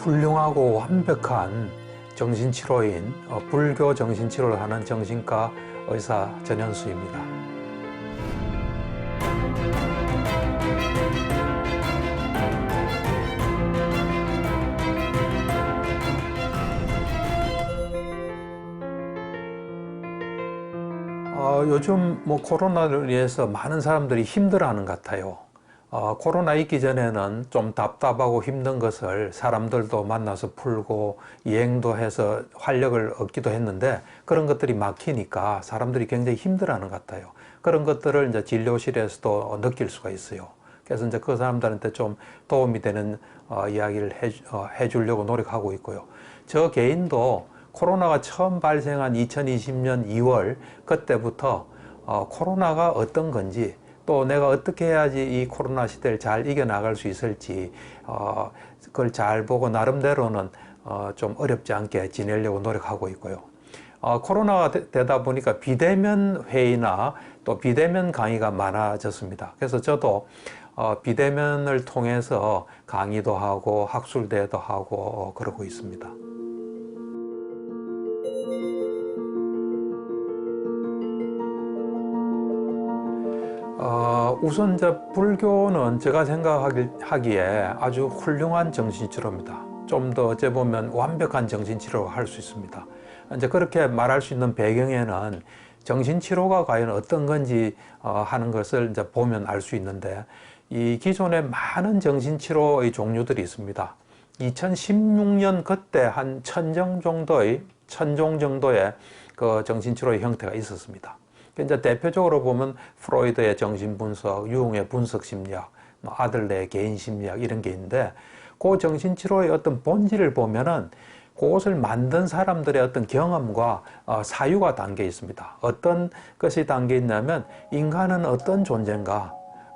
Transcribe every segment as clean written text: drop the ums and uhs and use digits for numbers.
훌륭하고 완벽한 정신치료인 불교 정신치료를 하는 정신과 의사 전현수입니다. 요즘 코로나를 위해서 많은 사람들이 힘들어하는 것 같아요. 코로나 있기 전에는 좀 답답하고 힘든 것을 사람들도 만나서 풀고 여행도 해서 활력을 얻기도 했는데 그런 것들이 막히니까 사람들이 굉장히 힘들어하는 것 같아요. 그런 것들을 이제 진료실에서도 느낄 수가 있어요. 그래서 이제 그 사람들한테 좀 도움이 되는 이야기를 해주려고 노력하고 있고요. 저 개인도 코로나가 처음 발생한 2020년 2월 그때부터 코로나가 어떤 건지 또 내가 어떻게 해야지 이 코로나 시대를 잘 이겨나갈 수 있을지 그걸 잘 보고 나름대로는 좀 어렵지 않게 지내려고 노력하고 있고요. 코로나가 되다 보니까 비대면 회의나 또 비대면 강의가 많아졌습니다. 그래서 저도 비대면을 통해서 강의도 하고 학술대회도 하고 그러고 있습니다. 우선 불교는 제가 생각하기에 아주 훌륭한 정신치료입니다. 좀 더 어찌 보면 완벽한 정신치료를 할 수 있습니다. 이제 그렇게 말할 수 있는 배경에는 정신치료가 과연 어떤 건지 하는 것을 이제 보면 알 수 있는데 이 기존에 많은 정신치료의 종류들이 있습니다. 2016년 그때 한 1000종 정도의 그 정신치료의 형태가 있었습니다. 이제 대표적으로 보면 프로이드의 정신분석, 유응의 분석심리학, 아들레의 개인심리학 이런 게 있는데 그 정신치료의 어떤 본질을 보면은 그것을 만든 사람들의 어떤 경험과 사유가 담겨 있습니다. 어떤 것이 담겨 있냐면 인간은 어떤 존재인가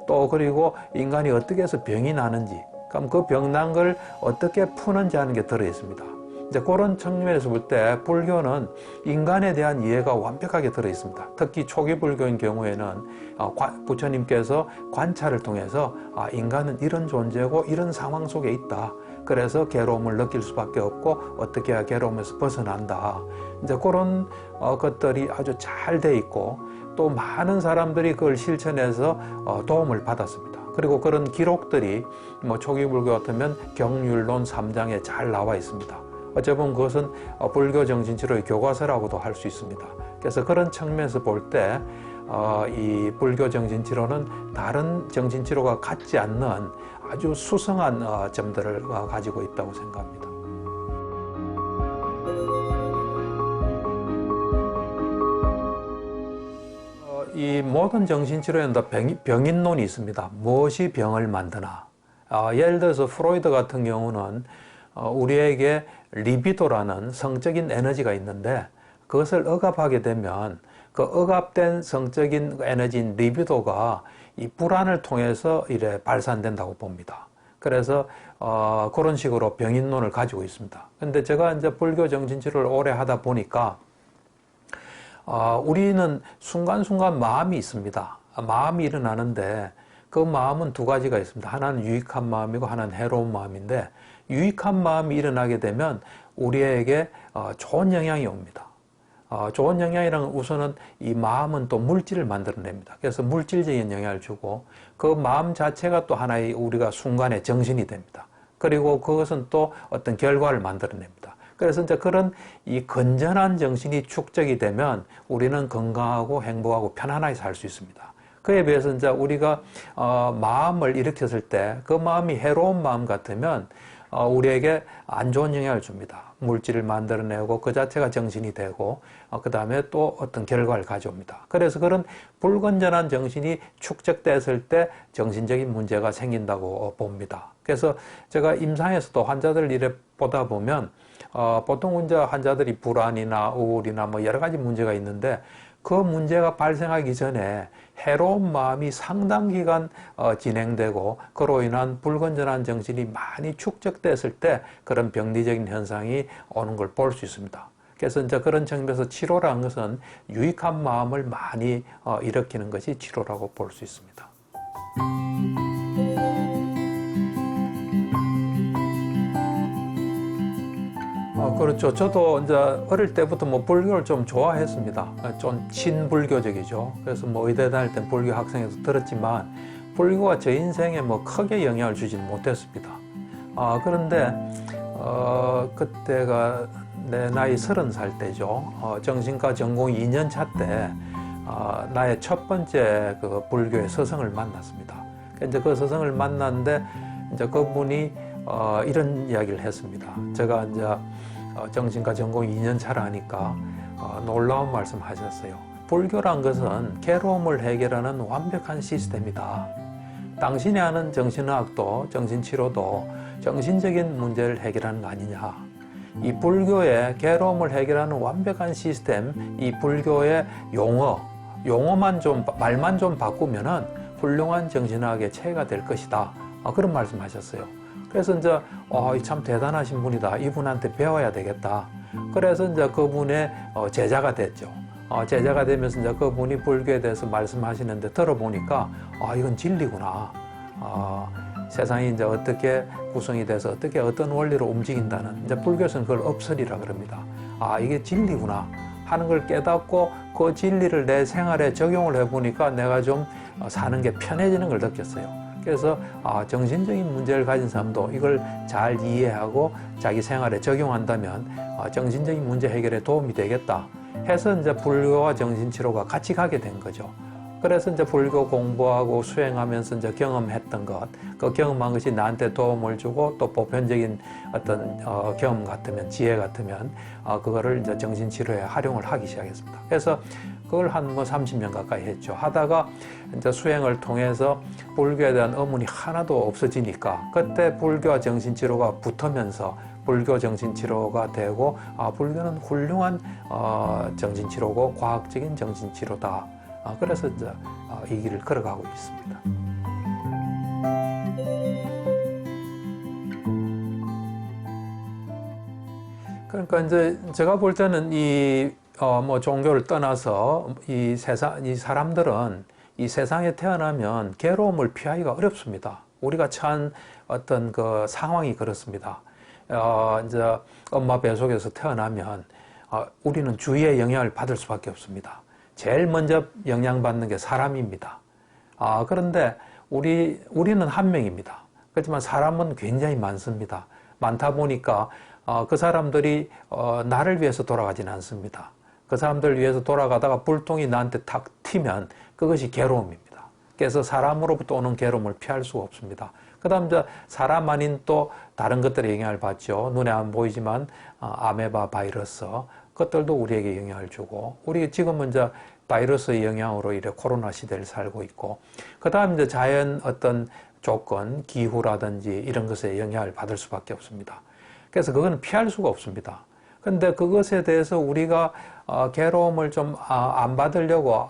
또 그리고 인간이 어떻게 해서 병이 나는지 그럼 그 병난 걸 어떻게 푸는지 하는 게 들어 있습니다. 이제 그런 측면에서 볼 때 불교는 인간에 대한 이해가 완벽하게 들어 있습니다. 특히 초기 불교인 경우에는 부처님께서 관찰을 통해서 인간은 이런 존재고 이런 상황 속에 있다. 그래서 괴로움을 느낄 수밖에 없고 어떻게 해야 괴로움에서 벗어난다. 이제 그런 것들이 아주 잘 돼 있고 또 많은 사람들이 그걸 실천해서 도움을 받았습니다. 그리고 그런 기록들이 초기 불교 같으면 경률론 3장에 잘 나와 있습니다. 어쩌면 그것은 불교 정신치료의 교과서라고도 할 수 있습니다. 그래서 그런 측면에서 볼 때 이 불교 정신치료는 다른 정신치료가 갖지 않는 아주 수성한 점들을 가지고 있다고 생각합니다. 이 모든 정신치료에는 다 병인론이 있습니다. 무엇이 병을 만드나. 예를 들어서 프로이드 같은 경우는 우리에게 리비도라는 성적인 에너지가 있는데 그것을 억압하게 되면 그 억압된 성적인 에너지인 리비도가 이 불안을 통해서 이래 발산된다고 봅니다. 그래서 그런 식으로 병인론을 가지고 있습니다. 근데 제가 이제 불교 정신치료를 오래 하다 보니까 우리는 순간순간 마음이 있습니다. 마음이 일어나는데 그 마음은 두 가지가 있습니다. 하나는 유익한 마음이고 하나는 해로운 마음인데 유익한 마음이 일어나게 되면 우리에게 좋은 영향이 옵니다. 좋은 영향이란 우선은 이 마음은 또 물질을 만들어냅니다. 그래서 물질적인 영향을 주고 그 마음 자체가 또 하나의 우리가 순간의 정신이 됩니다. 그리고 그것은 또 어떤 결과를 만들어냅니다. 그래서 이제 그런 이 건전한 정신이 축적이 되면 우리는 건강하고 행복하고 편안하게 살 수 있습니다. 그에 비해서 이제 우리가 마음을 일으켰을 때 그 마음이 해로운 마음 같으면 우리에게 안 좋은 영향을 줍니다. 물질을 만들어내고 그 자체가 정신이 되고 그 다음에 또 어떤 결과를 가져옵니다. 그래서 그런 불건전한 정신이 축적됐을 때 정신적인 문제가 생긴다고 봅니다. 그래서 제가 임상에서도 환자들 이래 보다 보면 보통 이제 환자들이 불안이나 우울이나 여러 가지 문제가 있는데 그 문제가 발생하기 전에 해로운 마음이 상당 기간 진행되고 그로 인한 불건전한 정신이 많이 축적됐을 때 그런 병리적인 현상이 오는 걸 볼 수 있습니다. 그래서 이제 그런 측면에서 치료라는 것은 유익한 마음을 많이 일으키는 것이 치료라고 볼 수 있습니다. 그렇죠. 저도 이제 어릴 때부터 뭐 불교를 좀 좋아했습니다. 좀 친불교적이죠. 그래서 뭐 의대 다닐 때 불교 학생에서 들었지만 불교가 제 인생에 뭐 크게 영향을 주지는 못했습니다. 그런데 그때가 내 나이 30살 때죠. 정신과 전공 2년 차 때 나의 첫 번째 그 불교의 스승을 만났습니다. 이제 그 스승을 만났는데 이제 그분이 이런 이야기를 했습니다. 제가 이제 정신과 전공 2년 차라니까 놀라운 말씀 하셨어요. 불교란 것은 괴로움을 해결하는 완벽한 시스템이다. 당신이 하는 정신의학도 정신치료도 정신적인 문제를 해결하는 거 아니냐. 이 불교의 괴로움을 해결하는 완벽한 시스템, 이 불교의 용어만 좀, 말만 좀 바꾸면은 훌륭한 정신의학의 체계가 될 것이다. 그런 말씀 하셨어요. 그래서 이제, 참 대단하신 분이다. 이분한테 배워야 되겠다. 그래서 이제 그분의 제자가 됐죠. 제자가 되면서 이제 그분이 불교에 대해서 말씀하시는데 들어보니까, 이건 진리구나. 세상이 이제 어떻게 구성이 돼서 어떻게 어떤 원리로 움직인다는, 이제 불교에서는 그걸 업설이라 그럽니다. 이게 진리구나 하는 걸 깨닫고 그 진리를 내 생활에 적용을 해보니까 내가 좀 사는 게 편해지는 걸 느꼈어요. 그래서 정신적인 문제를 가진 사람도 이걸 잘 이해하고 자기 생활에 적용한다면 정신적인 문제 해결에 도움이 되겠다 해서 이제 불교와 정신치료가 같이 가게 된 거죠. 그래서 이제 불교 공부하고 수행하면서 이제 경험했던 것, 그 경험한 것이 나한테 도움을 주고 또 보편적인 어떤 경험 같으면, 지혜 같으면 그거를 이제 정신치료에 활용을 하기 시작했습니다. 그래서 그걸 한 30년 가까이 했죠. 하다가 이제 수행을 통해서 불교에 대한 의문이 하나도 없어지니까 그때 불교와 정신치료가 붙으면서 불교 정신치료가 되고 불교는 훌륭한 정신치료고 과학적인 정신치료다. 그래서 이제 이 길을 걸어가고 있습니다. 그러니까 이제 제가 볼 때는 뭐 종교를 떠나서 이 사람들은 이 세상에 태어나면 괴로움을 피하기가 어렵습니다. 우리가 처한 어떤 그 상황이 그렇습니다. 이제 엄마 뱃속에서 태어나면 우리는 주위의 영향을 받을 수밖에 없습니다. 제일 먼저 영향받는 게 사람입니다. 그런데 우리는 한 명입니다. 그렇지만 사람은 굉장히 많습니다. 많다 보니까 그 사람들이 나를 위해서 돌아가지는 않습니다. 그 사람들을 위해서 돌아가다가 불똥이 나한테 탁 튀면 그것이 괴로움입니다. 그래서 사람으로부터 오는 괴로움을 피할 수가 없습니다. 그 다음 사람 아닌 또 다른 것들의 영향을 받죠. 눈에 안 보이지만 아메바 바이러스, 그것들도 우리에게 영향을 주고, 우리 지금은 이제 바이러스의 영향으로 이래 코로나 시대를 살고 있고, 그 다음 이제 자연 어떤 조건, 기후라든지 이런 것에 영향을 받을 수밖에 없습니다. 그래서 그거는 피할 수가 없습니다. 근데 그것에 대해서 우리가 괴로움을 좀 안 받으려고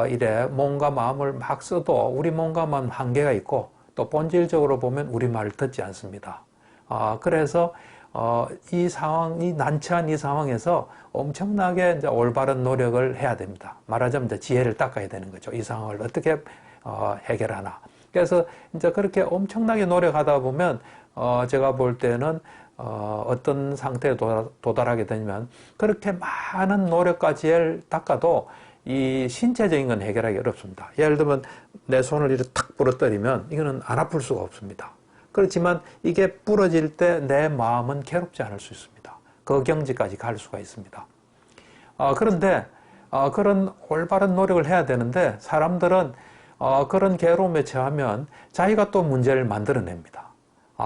이래 몸과 마음을 막 써도 우리 몸과 마음 한계가 있고, 또 본질적으로 보면 우리 말을 듣지 않습니다. 그래서 이 상황이 난처한 이 상황에서 엄청나게 이제 올바른 노력을 해야 됩니다. 말하자면 이제 지혜를 닦아야 되는 거죠. 이 상황을 어떻게 해결하나. 그래서 이제 그렇게 엄청나게 노력하다 보면 제가 볼 때는 어떤 상태에 도달하게 되면 그렇게 많은 노력과 지혜를 닦아도 이 신체적인 건 해결하기 어렵습니다. 예를 들면 내 손을 이렇게 탁 부러뜨리면 이거는 안 아플 수가 없습니다. 그렇지만 이게 부러질 때 내 마음은 괴롭지 않을 수 있습니다. 그 경지까지 갈 수가 있습니다. 그런데 그런 올바른 노력을 해야 되는데 사람들은 그런 괴로움에 처하면 자기가 또 문제를 만들어냅니다.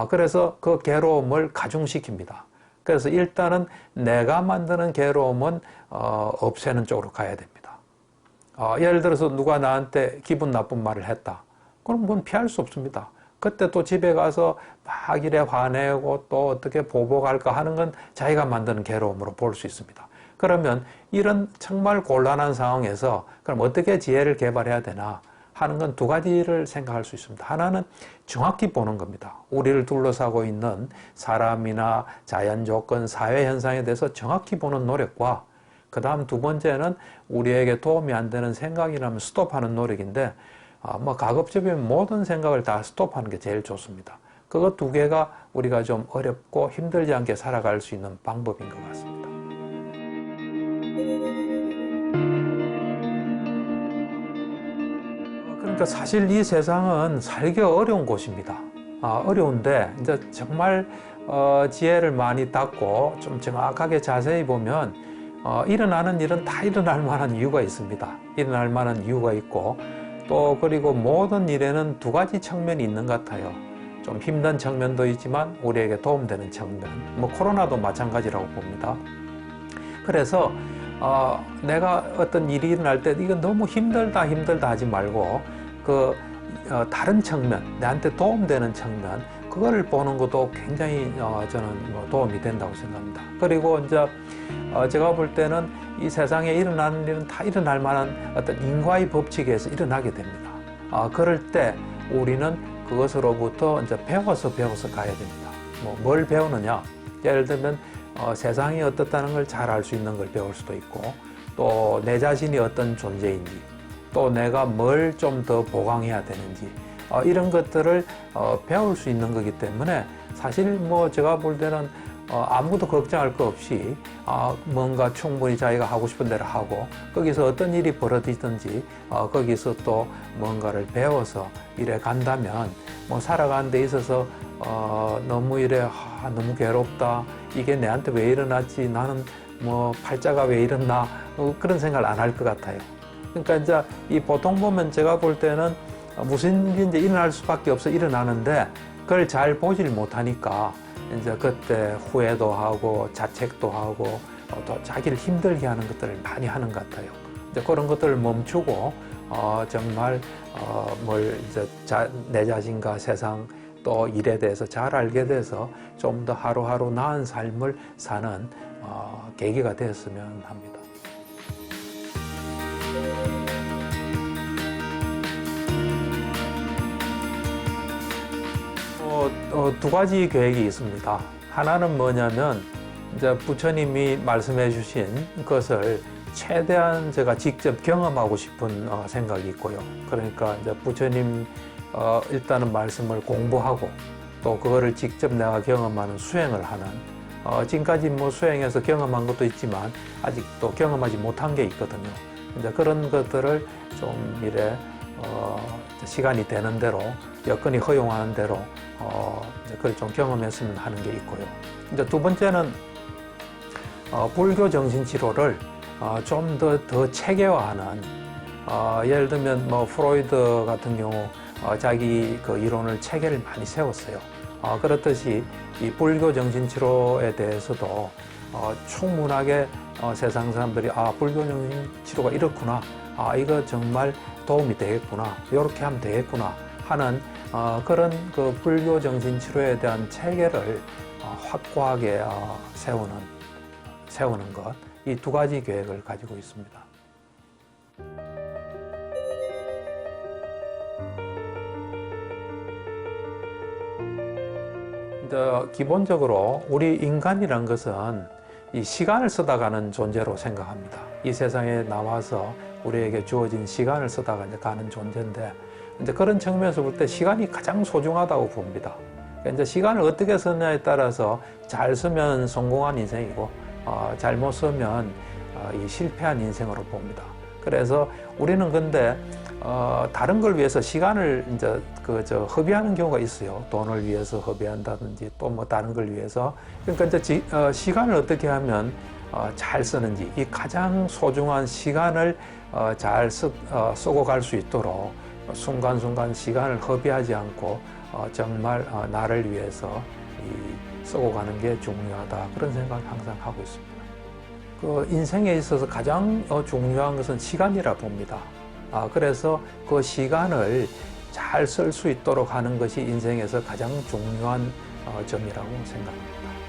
그래서 그 괴로움을 가중시킵니다. 그래서 일단은 내가 만드는 괴로움은 없애는 쪽으로 가야 됩니다. 예를 들어서 누가 나한테 기분 나쁜 말을 했다. 그럼 그건 피할 수 없습니다. 그때 또 집에 가서 막 이래 화내고 또 어떻게 보복할까 하는 건 자기가 만드는 괴로움으로 볼 수 있습니다. 그러면 이런 정말 곤란한 상황에서 그럼 어떻게 지혜를 개발해야 되나 하는 건 두 가지를 생각할 수 있습니다. 하나는 정확히 보는 겁니다. 우리를 둘러싸고 있는 사람이나 자연 조건, 사회 현상에 대해서 정확히 보는 노력과 그 다음 두 번째는 우리에게 도움이 안 되는 생각이라면 스톱하는 노력인데 뭐 가급적이면 모든 생각을 다 스톱하는 게 제일 좋습니다. 그거 두 개가 우리가 좀 어렵고 힘들지 않게 살아갈 수 있는 방법인 것 같습니다. 그러니까 사실 이 세상은 살기 어려운 곳입니다. 어려운데 이제 정말 지혜를 많이 닦고 좀 정확하게 자세히 보면 일어나는 일은 다 일어날 만한 이유가 있습니다. 일어날 만한 이유가 있고 또 그리고 모든 일에는 두 가지 측면이 있는 것 같아요. 좀 힘든 측면도 있지만 우리에게 도움되는 측면, 뭐 코로나도 마찬가지라고 봅니다. 그래서 내가 어떤 일이 일어날 때 이건 너무 힘들다 하지 말고 다른 측면, 나한테 도움되는 측면, 그거를 보는 것도 굉장히 저는 도움이 된다고 생각합니다. 그리고 이제 제가 볼 때는 이 세상에 일어나는 일은 다 일어날 만한 어떤 인과의 법칙에서 일어나게 됩니다. 그럴 때 우리는 그것으로부터 이제 배워서 가야 됩니다. 뭘 배우느냐? 예를 들면 세상이 어떻다는 걸 잘 알 수 있는 걸 배울 수도 있고, 또 내 자신이 어떤 존재인지, 또 내가 뭘 좀 더 보강해야 되는지, 이런 것들을 배울 수 있는 거기 때문에 사실 제가 볼 때는 아무것도 걱정할 거 없이 뭔가 충분히 자기가 하고 싶은 대로 하고, 거기서 어떤 일이 벌어지든지 거기서 또 뭔가를 배워서 이래 간다면 살아가는 데 있어서 너무 이래 너무 괴롭다, 이게 내한테 왜 일어났지, 나는 팔자가 왜 이랬나, 그런 생각을 안 할 것 같아요. 그러니까 이제 이 보통 보면 제가 볼 때는 무슨 일이 이제 일어날 수밖에 없어 일어나는데 그걸 잘 보질 못하니까 이제 그때 후회도 하고 자책도 하고 또 자기를 힘들게 하는 것들을 많이 하는 것 같아요. 이제 그런 것들을 멈추고 정말 이제 내 자신과 세상 또 일에 대해서 잘 알게 돼서 좀 더 하루하루 나은 삶을 사는 계기가 되었으면 합니다. 두 가지 계획이 있습니다. 하나는 뭐냐면 이제 부처님이 말씀해 주신 것을 최대한 제가 직접 경험하고 싶은 생각이 있고요. 그러니까 이제 부처님 일단은 말씀을 공부하고 또 그거를 직접 내가 경험하는 수행을 하는, 지금까지 수행해서 경험한 것도 있지만 아직도 경험하지 못한 게 있거든요. 이제 그런 것들을 좀 이래 시간이 되는 대로, 여건이 허용하는 대로 그걸 좀 경험했으면 하는 게 있고요. 이제 두 번째는 불교 정신치료를 좀 더 체계화하는, 예를 들면 프로이드 같은 경우 자기 그 이론을 체계를 많이 세웠어요. 그렇듯이 이 불교 정신치료에 대해서도 충분하게 세상 사람들이 불교 정신치료가 이렇구나, 이거 정말 도움이 되겠구나, 이렇게 하면 되겠구나 하는 그런 그 불교 정신치료에 대한 체계를 확고하게 세우는 것, 이 두 가지 계획을 가지고 있습니다. 기본적으로 우리 인간이란 것은 이 시간을 써다가는 존재로 생각합니다. 이 세상에 나와서 우리에게 주어진 시간을 써다가 가는 존재인데, 이제 그런 측면에서 볼 때 시간이 가장 소중하다고 봅니다. 이제 시간을 어떻게 쓰느냐에 따라서 잘 쓰면 성공한 인생이고, 잘못 쓰면 이 실패한 인생으로 봅니다. 그래서 우리는 근데 다른 걸 위해서 시간을 이제 허비하는 경우가 있어요. 돈을 위해서 허비한다든지 또 다른 걸 위해서. 그러니까 이제 시간을 어떻게 하면 잘 쓰는지, 이 가장 소중한 시간을 잘 쓰고 갈 수 있도록 순간순간 시간을 허비하지 않고 정말 나를 위해서 쓰고 가는 게 중요하다, 그런 생각을 항상 하고 있습니다. 그 인생에 있어서 가장 중요한 것은 시간이라 봅니다. 그래서 그 시간을 잘 쓸 수 있도록 하는 것이 인생에서 가장 중요한 점이라고 생각합니다.